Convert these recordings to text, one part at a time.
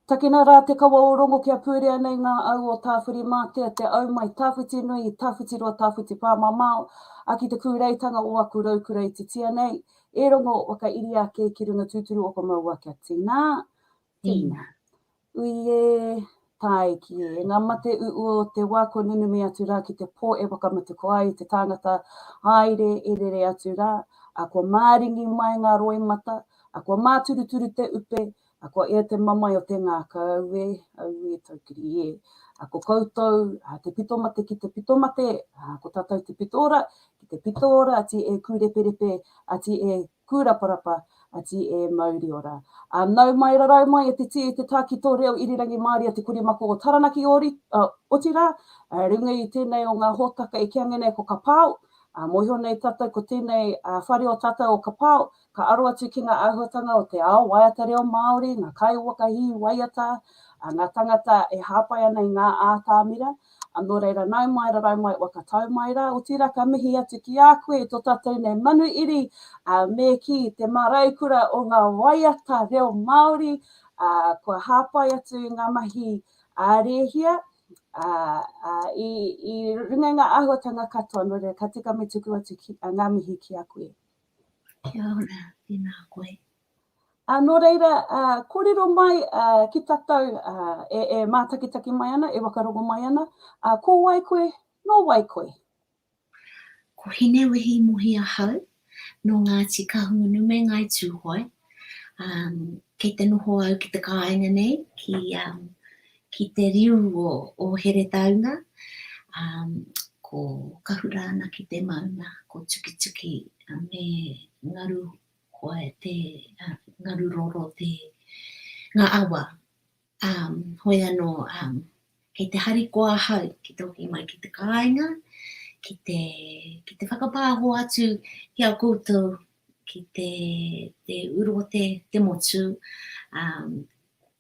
Takina rā te kawaorongo kia pūrea nei ngā au o tāwhiri mātea, te au mai tāwhiti nui, tāwhiti roa, tāwhiti pāmamao, a ki te kūreitanga o aku raukurei te tia nei, e rongo waka iri ake ki runga tūturu o ka maua kia tīnā, tīnā. Ui e tae ki e, ngā mate o te wā ko nunu me atu rā ki te pō e wakamatuko ai, te tāngata haere e rere atu rā, a kua māringi mai ngā roi mata, a kua māturuturu te upe, a kua ea te mamai o te ngāka au e taukiri e. A ko koutou, te pitomate ki te pitomate, a ko tātou te pitora, ki te pitora, ati e kūreperepe, ati e kūraparapa, ati e mauri ora. Nau mai rarau mai e te tia te tāki tō reo irirangi Māori a te kurimako o Taranaki Otira, runga i tēnei o ngā hōtaka e kia ngene ko ka pāo, moiho nei tātou ko tēnei whare o tātou o ka pāo, ka aro atu ki ngā āhuatanga o te ao waiata reo Māori, ngā kai wakahi waiata, ngā tangata e hāpai ana i ngā ātāmira, anō reira nau mai rarau mai waka tau mai rā, o tira ka mihi atu ki a koe tō tātou nei manu iri, me ki te maraukura o ngā waiata reo Māori, kua hāpai atu i ngā mahi rēhia, i runga ngā āhuatanga katoa, no reira, ka tika me tuku atu ki ngā mihi ki a koe. Kia ora, tēnā koe. Nō reira, kōrero mai ki tātou e mātakitaki mai ana, e wakarongo mai ana, ko wai koe, no wai koe. Ko hine wehi mohi a hau, no ngā tikahunu me ngai tūhoi. Kei te noho au ki te kāinga nei, ki te riu o here taunga, ko kahura ana ki te maunga, ko tuki me ngaru hoa ngaru roro te ngā awa. Hoi anō, kei te harikoa hau, ki toki mai ki te kāinga, ki te whakapāho atu ki a koutou, ki te uro te motu,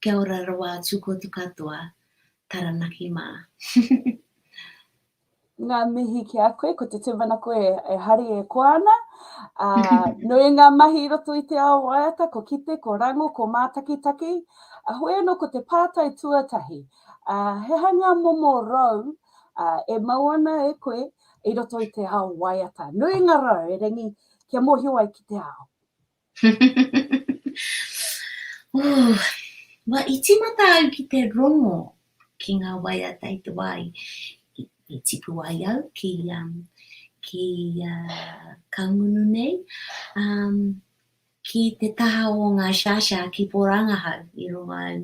kia ora rawa atu koutou katoa, Taranaki mā. Ngā mihi ki a koe, ko te tūmana koe e hari e koa ana. Nui ngā mahi i roto i te ao waiata, ko kite, ko rango, ko mātakitaki. Hoi anō ko te pātai tuatahi. He hanga momo rau e mau ana e koe i roto i te ao waiata. Nui ngā rau e rengi kia mohi ai ki te ao. Wa itimata au ki te rongo ki ngā waiata i te wai. I tipu ai au ki kaungunu nei, ki te taha o ngā shasha ki Porangahau, i runga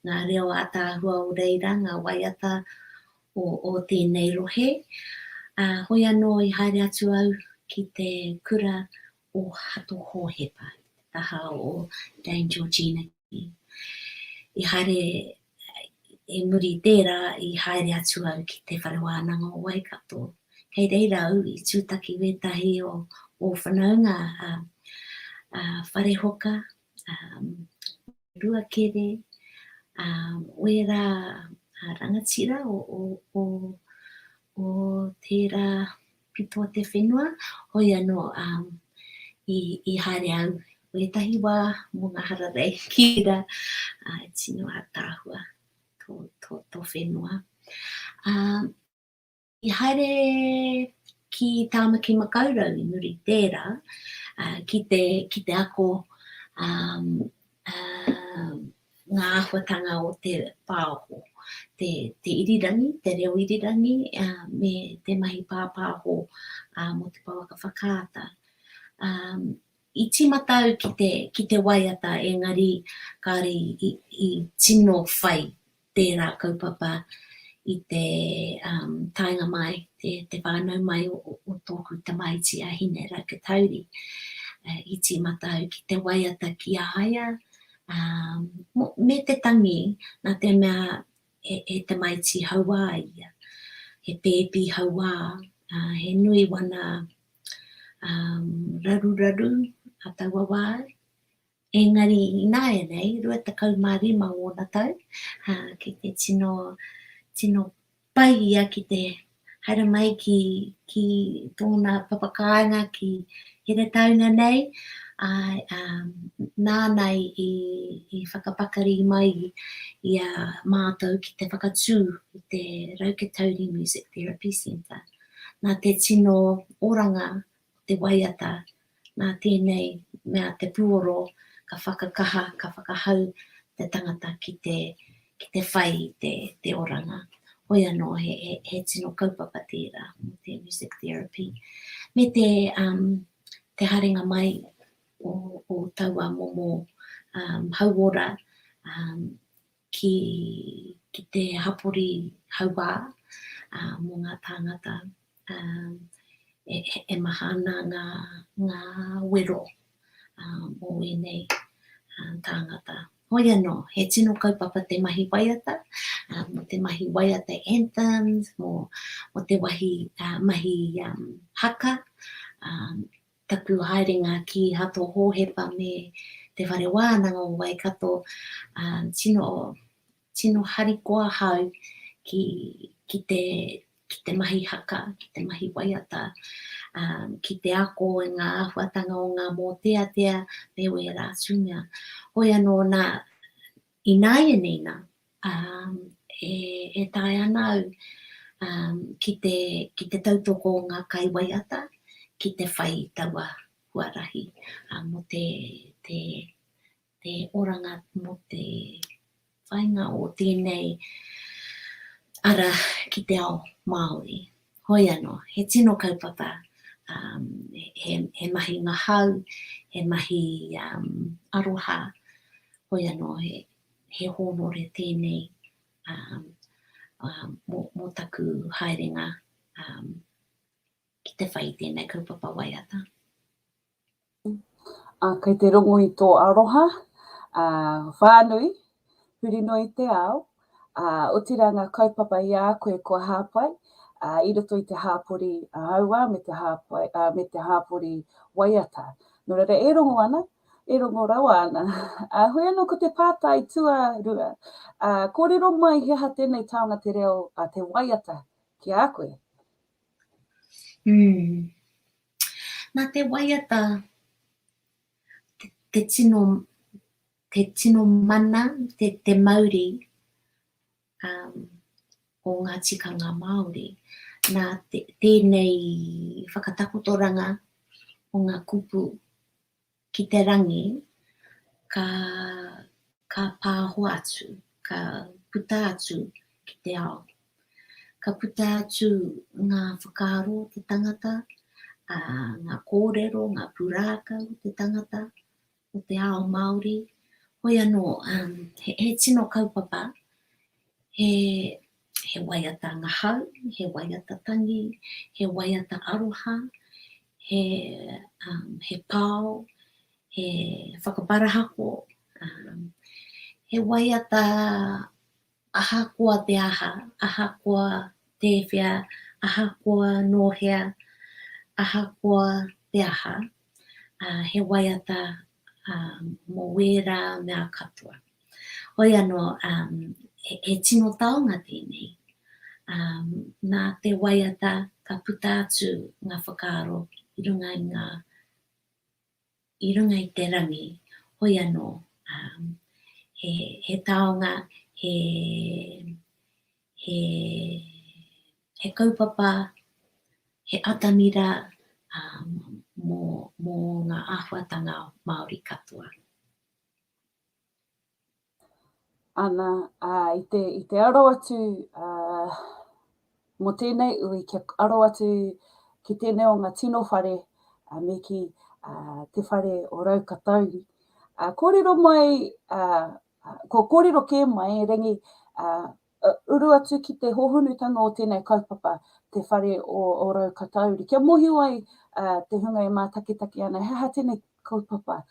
ngā reo ātāhua o reira, ngā waiata o tēnei rohe. Hoi anō i haere atu au ki te kura o Hato Hōhepa, taha o Dame Georgina. I haere e muri tērā i haere atu au ki te wharewānanga o Waikato. Kei reira au i tūtaki wetahi o whanaunga wharehoka, ruakere, wera rangatira o tērā pito te whenua. Hoi anō i haere au wetahi wā mo ngā hararei kira tino ātāhua. Tō whenua. I haere ki Tāmaki Makaurau i muri tērā, ki te ako ngā āhuatanga o te pāho, te irirangi, te reo irirangi, me te mahi pāpāho mo te pawaka whakaata. I timata au ki te waiata, engari kāre i tino whai tērā kaupapa i te tainga mai, te whānau mai o tōku tamaiti a hine Rakatauri. I timata au ki te waiata ki a haia, me te tangi, nā te mea e tamaiti haua ia, he pēpi haua, he nui wana raru, a taua wāi. Engari i nāia nei, rua takau mārima o nā tau, ki te tino pai ia ki te haere mai ki tōna papakainga ki here taunga nei, nānei i whakapakari mai i a mātou ki te whakatū i te Raukatauri Music Therapy Centre. Nā te tino oranga, te waiata, nā tēnei mea te puoro ka whakakaha, ka whakahau te tangata ki te whai te oranga. Hoi anō he tino kaupapa tērā mo te music therapy. Me te haringa mai o taua momo hauora ki te hapori haua mo ngā tāngata e mahana ngā wero mo enei tāngata. Hoi anō, he tino kaupapa te mahi waiata, mo te mahi waiata anthems, mo te mahi haka, taku haerenga ki hato hōhepa me te whare wānanga o Waikato, tino harikoa hau ki te mahi haka, ki te mahi waiata, ki te ako e ngā ahuatanga o ngā mōtea me oe rā sunga. Hoi anō i nāia nina, e tae ana au ki te tautoko o ngā kai waiata, ki te whai taua huarahi, mo te oranga, mo te whainga o tēnei ara ki te ao Māori. Hoi anō, he tino kaupapa, he mahi ngahau, he mahi aroha, hoi anō he honore tēnei mo taku haerenga ki te whai tēnei kaupapa waiata. Kei te rongo i tō aroha, whānui, huri no i te ao, o tira ngā kaupapa i a koe kua hāpai, I roto i te hāpori aua me te hāpori waiata. No reira e rongo ana, e rongo rawa ana. Hoi anō ko te pātai tua rua. Kōrero mai he ha tēnei taonga te reo te waiata ki a koe. Nā te waiata, te tino mana, te Māori o ngā tikanga Māori, nā tēnei whakatakotoranga o ngā kupu ki te rangi, ka pāho atu, ka puta atu ki te ao. Ka puta atu ngā whakaaro te tangata, ngā kōrero, ngā puraka o te tangata, o te ao Māori. Hoi anō, he tino kaupapa, he waiata ngahau, he waiata tangi, he waiata aroha, he pāo, he whakaparahako, he waiata ahakoa te aha, ahakoa te whia, ahakoa nohea, ahakoa te aha, he waiata mo wera mea katoa. Hoi anō, he tino taonga tēnei. Nā te waiata ka puta atu ngā whakaaro I runga I te rangi. Hoi anō, he taonga, he kaupapa, he atamira mo ngā āhuatanga Māori katoa. Ana, I te aro atu mo tēnei ui kia aro atu ki tēnei o ngā tino whare me ki te whare o Raukatauri. Kōrero mai, ko kōrero ke mai rangi uru atu ki te hohunutanga o tēnei kaupapa te whare o Raukatauri. Kia mohi wai te hunga I mā taketake ana, he ha tēnei kaupapa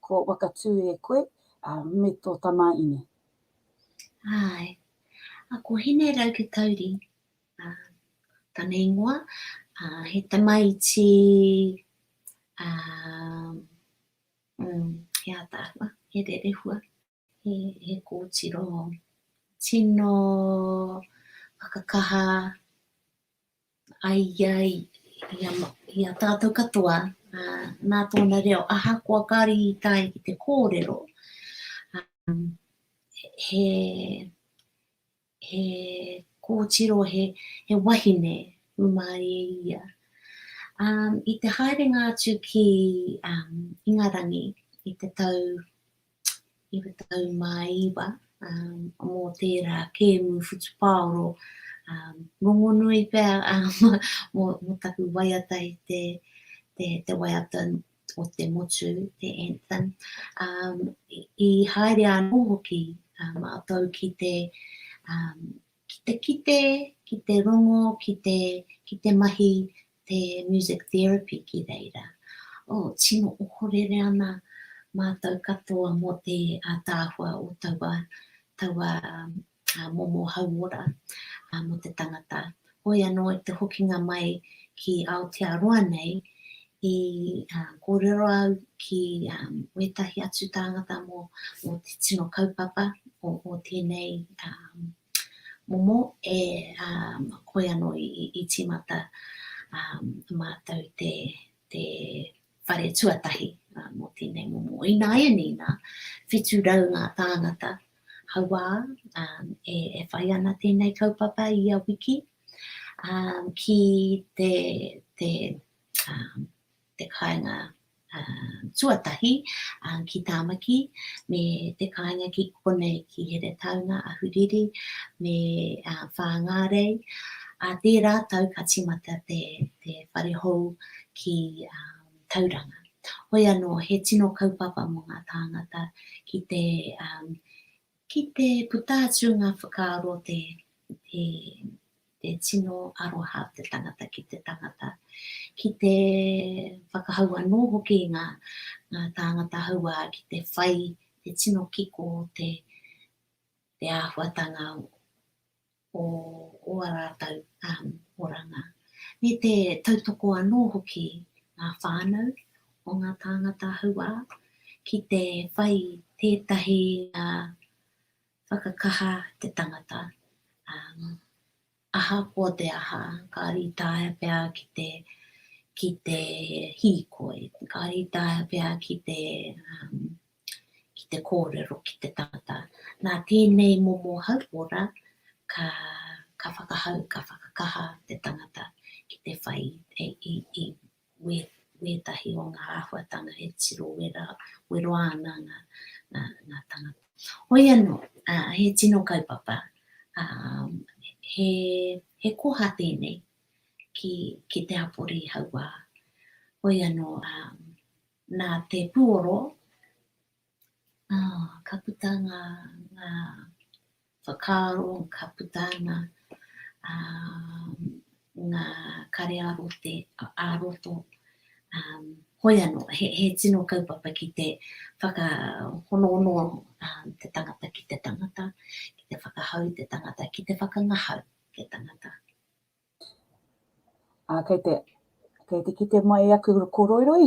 ko wakatū e koe me tō tamaine. Ai, ko hine Raukatauri, tana ingoa, he tamaiti, he atawa, he rerehua, he kōtiro, tino whakakaha, ai ia tātou katoa, nā tōna reo, aha kua kari i tai ki te kōrero. He kōtiro, he wahine, umari e ia. I te haerenga atu ki Ingarangi, i te tau mai iwa, mō tērā kēmu Whutupāoro, rongonui pēr, mō taku waiata i te waiata o te motu, te anthem. I haere anō hoki, mātou ki te rongo, ki te mahi, te music therapy ki reira. Tino ohorere ana mātou katoa mō te tāhua o taua momo hauora mō te tangata. Hoi anō i te hokinga mai ki Aotearoa nei, i kōrero au ki wetahi atu tāngata mō te tino kaupapa o tēnei momo hoi anō i tīmata mātou te whare tuatahi mō tēnei momo. I nāia nina, whitu rau ngā tāngata haua e whai ana tēnei kaupapa i a wiki ki te kāinga tuatahi ki Tāmaki, me te kāinga ki konei ki Here Taunga a Huriri, me Whāngārei. Tē rātou ka timata te whare hou ki Tauranga. Hoi anō, he tino kaupapa mō ngā tāngata ki te putātu ngā whakaaro te tino aroha te tangata ki te tangata. Ki te whakahau anō hoki ngā tāngata haua ki te whai, te tino kiko, te āhuatanga o rātou oranga. Me te tautoko anō hoki ngā whānau o ngā tāngata haua ki te whai tētahi whakakaha te tangata. Aha ko te aha, kāri tāia pēr ki te hīkoi, kāri tāia pēr ki te kōrero ki te tangata. Nā tēnei momo hauora ka whakahau, ka whakakaha te tangata ki te whai i wetahi o ngā āhuatanga e tiro wero ana ngā tangata. Hoi anō, he tino kaupapa, he koha tēnei ki te hapori haua. Hoi anō, nā te puoro, ka puta ngā whakaaro, ka puta ngā kare aroto. Hoi anō, he tino kaupapa ki te whakahono te tangata ki te tangata, ki te whakahau te tangata, ki te whakangahau te tangata. Kei te kite mai aku koroiroi.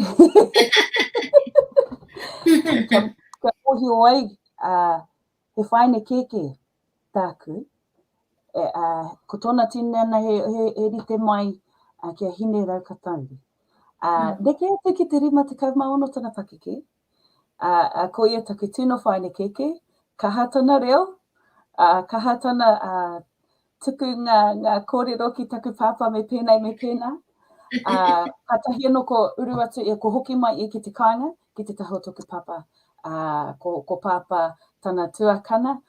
Ka pohi o ai, he whaine keke tāku, ko tōna tinana he rite mai kia hine rau katauri. Neke atu ki te 5 maono tana pakeke, ko ia taku tino whaine keke, kaha tana reo, kaha tana tuku ngā kōrero ki taku pāpā me pēnā. Katahi anō ko uru atu ko hoki mai ki te kāinga, ki te taho tuku pāpā, ko pāpā tana tuakana,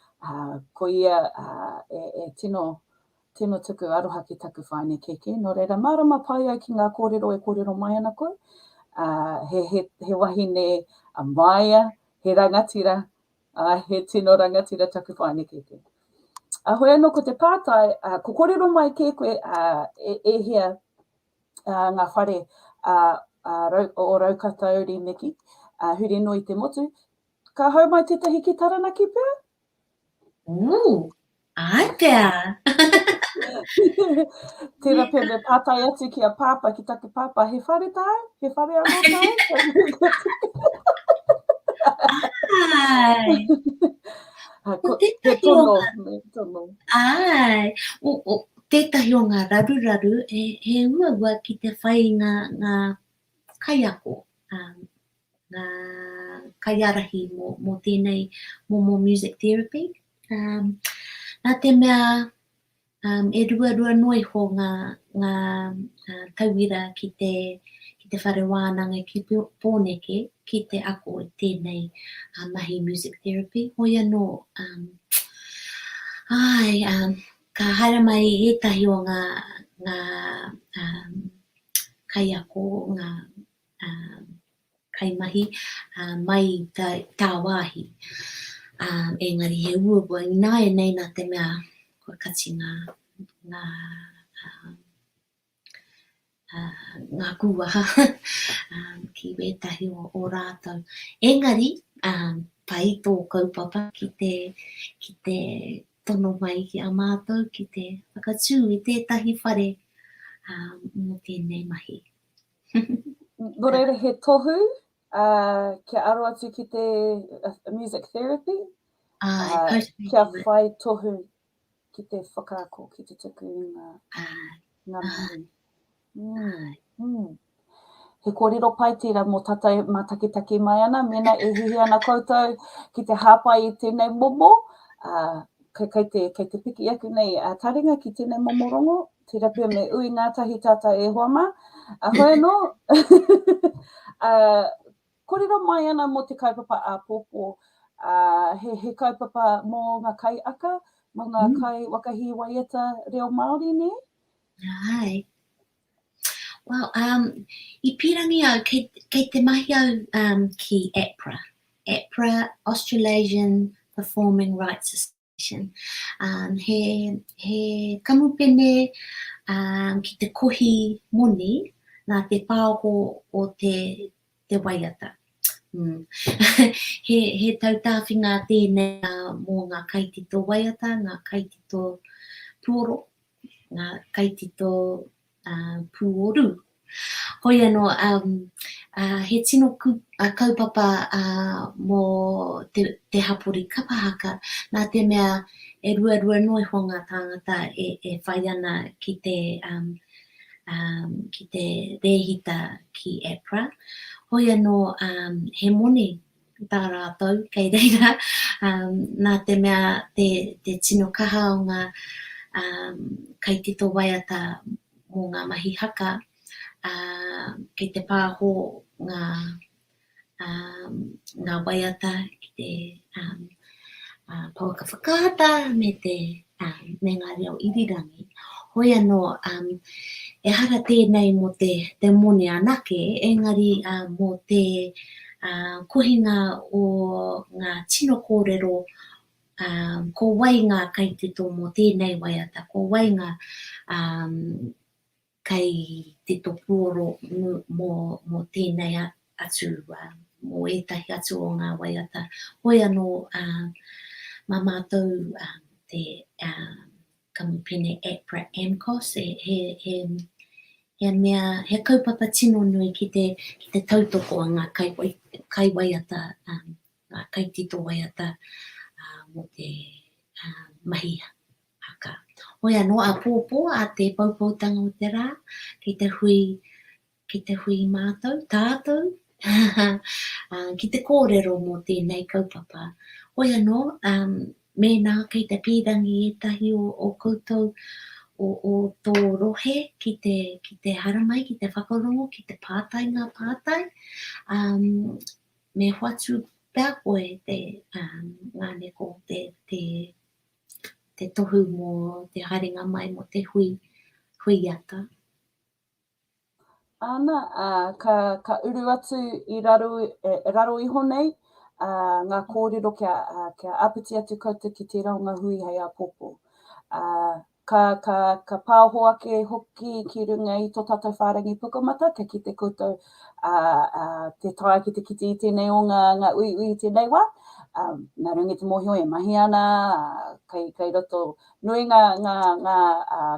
ko ia e tino tuku aroha ki taku whaine keke. Nō reira, marama pai ai ki ngā kōrero e kōrero mai ana koe. He wahine a maia, he rangatira, he tino rangatira taku whaine keke. Hoi anō ko te pātai, ko kōrero mai ke koe e hea ngā whare o Raukatauri Miki, huri no i te motu. Ka hau mai tētahi ki Taranaki pēr? Ai pēr! Tērā pēr me pātai atu ki a pāpā, ki taku pāpā, he whare tāu? He whare anō tāu? Ai! He tono. Ai! tētahi o ngā raruraru, he ua ki te whai ngā kaiako, ngā kaiarahi mō tēnei mō music therapy. Nā te mea e rua noi ho ngā tauira ki te whare wānanga ki pōneke ki te ako i tēnei mahi music therapy. Hoi anō, ka haere mai ētahi o ngā kaiako, ngā kaimahi mai tā wāhi. Engari he ua nāia nei nā te mea kua kati ngā kuaha ki wētahi o rātou. Engari, pai tō kaupapa ki te tono mai ki a mātou, ki te whakatū i tētahi whare mō tēnei mahi. No reira he tohu kia aro atu ki te music therapy, kia whai tohu ki te whakaako, ki te tuku i ngā mahi. He kōrero pai tira mō tatai mā takitaki mai ana, mena e hihi ana koutou ki te hāpai i tēnei momo, kei te piki aku nei taringa ki tēnei momorongo, tira pia me ui ngātahi tata e hoama. Hoi anō, kōrero mai ana mō te kaupapa a pōpō, he kaupapa mō ngā kai aka, mō ngā kai wakahi waiata reo Māori ne? Ai. Well, I pirangi au, kei te mahi au ki APRA, Australasian Performing Rights Association. He kamupene ki te kohi moni nā te pāho o te waiata. He tautawhinga tēnei mō ngā kaitito waiata, ngā kaitito puoro, ngā kaitito puoru. Hoi anō, he tino kaupapa mō te hapori kapahaka, nā te mea e rua noi ho ngā tāngata e whai ana ki te rehita ki APRA. Hoi anō, he moni tā rātou, kei reira, nā te mea te tino kaha o ngā kaitito waiata mō ngā mahi haka, kei te pāho ngā waiata ki te pauka whakaata me ngā reo irirangi. Hoi anō, e hara tēnei mō te mone anake, engari mō te kohinga o ngā tino kōrero, ko wai ngā kaitito mō tēnei waiata, ko wai ngā kai tito puoro mō tēnei atu, mō etahi atu o ngā waiata. Hoi anō, mā mātou te kamupene APRA AMCOS, he mea, he kaupapa tino nui ki te tautoko a ngā kai waiata, ngā kaitito waiata mō te mahi haka. Hoi anō, a pōpō a te paupautanga o te rā, ki te hui mātou, tātou, ki te kōrero mō tēnei kaupapa. Hoi anō, mēnā kei te pīrangi etahi o koutou o tō rohe ki te haramai, ki te whakarongo, ki te pātai, ngā pātai. Me hoatu pēr koe ngā neko te tohu mō te haringa mai mō te hui ata. Ana, ka uru atu I raro iho nei, ngā kōrero kia apiti atu koutou ki te raunga hui hei a pōpō. Ka pāho ake hoki ki runga I tō tātou whārangi pukamata, ka ki te koutou te tae ki te kiti I tēnei o ngā ui I tēnei wā. Nā runga te mōhio e mahi ana, kei roto nui ngā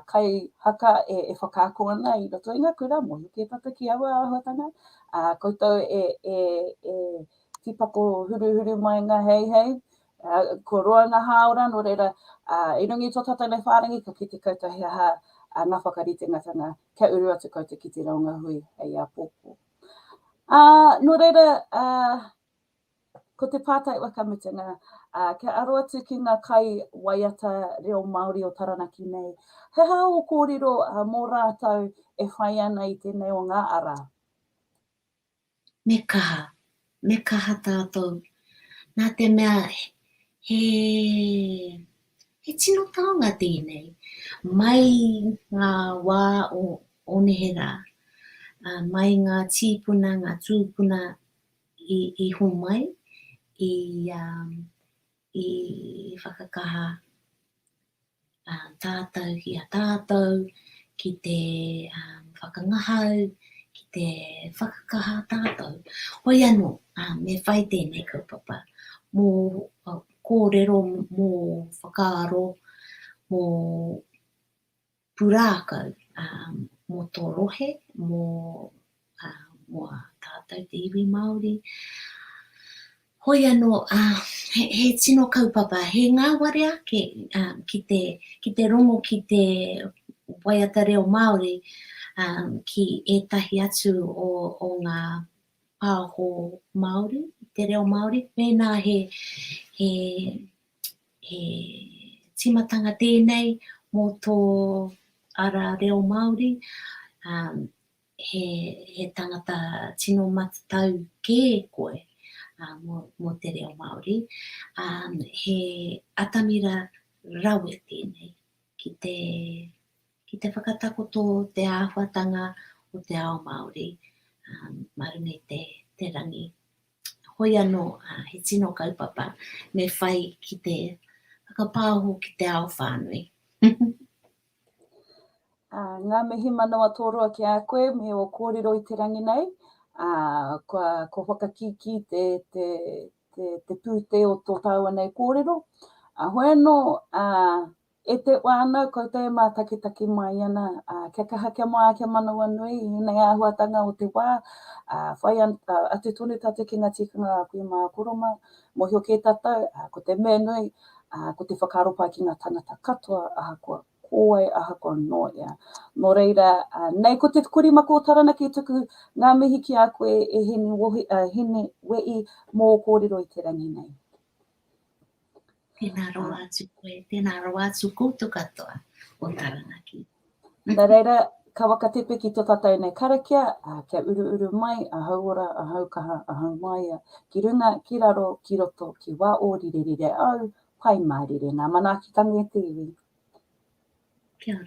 kai haka e whakaako ana I roto I ngā kura, mōhio ke tata ki aua āhuatanga. Koutou e tipako huru mai ngā hei, Ko roa ngā haora, no reira, I rungi tō tata nei whārangi, ka kite koutou he aha ngā whakarite ngatanga, kia uru atu koutou ki te raunga hui, hei a pōpō. No reira, ko te pātai wakamutunga, kia aro atu ki ngā kai waiata reo Māori o Taranaki nei. He hao o kōrero mō rātou e whai ana I tēnei o ngā ara? Me kaha tātou. Nā te mea he tino taonga tēnei. Mai ngā wā o Nehera, mai ngā tīpuna, ngā tūpuna I humai, I whakakaha tātou ki a tātou, ki te whakangahau, ki te whakakaha tātou. Hoi anō, me whai tēnei kaupapa, mō kōrero, mō whakaaro, mō purākau, mō tō rohe, mō tātou te iwi Māori. Hoi anō, he tino kaupapa, he ngā ware ake ki te rongo ki te waiata reo Māori ki ētahi atu o ngā pāho Māori, te reo Māori. Pēnā he timatanga tēnei mō tō ara reo Māori, he tangata tino matatau kē koe. Mō te reo Māori, he atamira rawe tēnei ki te whakatakoto te āwhatanga o te ao Māori, marungi te rangi. Hoi anō, he tino kaupapa me whai ki te whakapāho ki te ao whānui. Ngā mihi manawa tōrua ki a koe, me o kōrero I te rangi nei, ko whakakiki te pūte o tō tāua nei kōrero. Hoi anō, e te wānau koutou e mātakitaki mai ana, kia kaha kia moa kia manawa nui, I nei āhuatanga o te wā, whai atu tonu tātou ki ngā tikanga a koe mā koroma, mohio kē tātou, ko te mea nui, ko te whakaaro pai ki ngā tangata katoa, ahakoa kōai, ahakoa noia. Nō reira, nei ko te korimako o Taranaki tuku ngā mihi ki a koe e hene wei mō kōrero I te rangi nei. Tēnā roa atu koe, tēnā roa atu koutou katoa o Taranaki. Nā reira, ka wakatepe ki tō tātou nei karakia, kia uru mai, a hauora, a haukaha, a haumaia, ki runga, ki raro, ki roto, ki wā o rirerire au, pai mārire, ngā manaaki tangi e te iwi. Kia ora.